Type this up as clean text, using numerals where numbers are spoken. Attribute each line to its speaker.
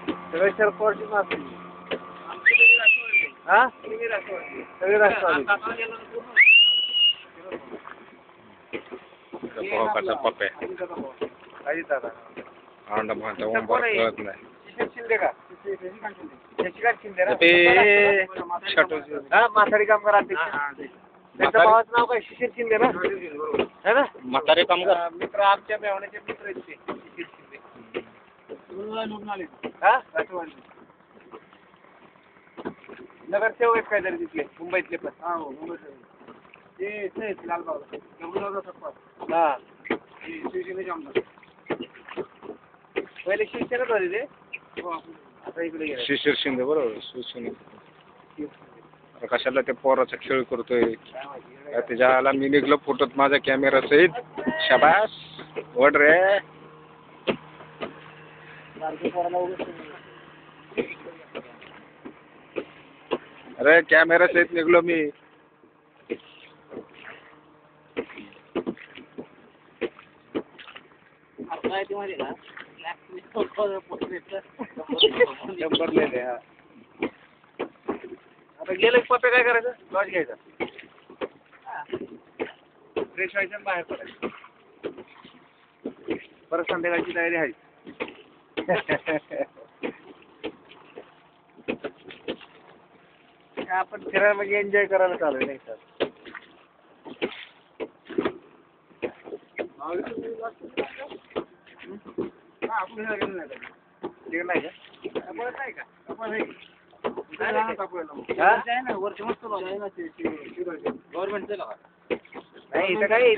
Speaker 1: सगळे शरद माफी हा सगळे राष्ट्रवादी
Speaker 2: कसा पप्पे
Speaker 1: काही दादा
Speaker 2: आंडा भांडा उंबर कळत नाही
Speaker 1: शिंदे का शशिकांत शिंदे ना
Speaker 2: ते छोटं
Speaker 1: हा माथाडी कामगार अध्यक्ष त्यांच्या भावाचं नाव काय शिशिर शिंदे ना है ना
Speaker 2: म्हातारे कामगार
Speaker 1: मित्र आमच्या मेहण्याचे मित्र आहेत ते शिशिर शिंदे हा राष्ट्रवादी नगरसेवक आहेत काहीतरी तिथले मुंबईतले पण हा हो मुंबईतले ते लालबाग हा शिवसेनेचे आमदार पहिले शिवसेनेच होते ते आता इकडे गेले
Speaker 2: शिशिर शिंदे बरोबर शिवसेने कशाला त्या पोराचा खेळ करतोय त्याच्याला मी निघलो फोटोत माझ्या कॅमेरा सहित शाबास वड रे अरे कॅमेरा सहित निघलो मी
Speaker 1: नंबर लिहिले हा आता गेलं पप्पे काय करायचं लॉज घ्यायचा फ्रेश व्हायचं आणि बाहेर पडायचं परत संध्याकाळची तयारी आहे आपण फिरायला म्हणजे एन्जॉय करायला चालू नाही सर आपण नाही का वर्ष मस्त गव्हर्नमेंट नाही इथं काही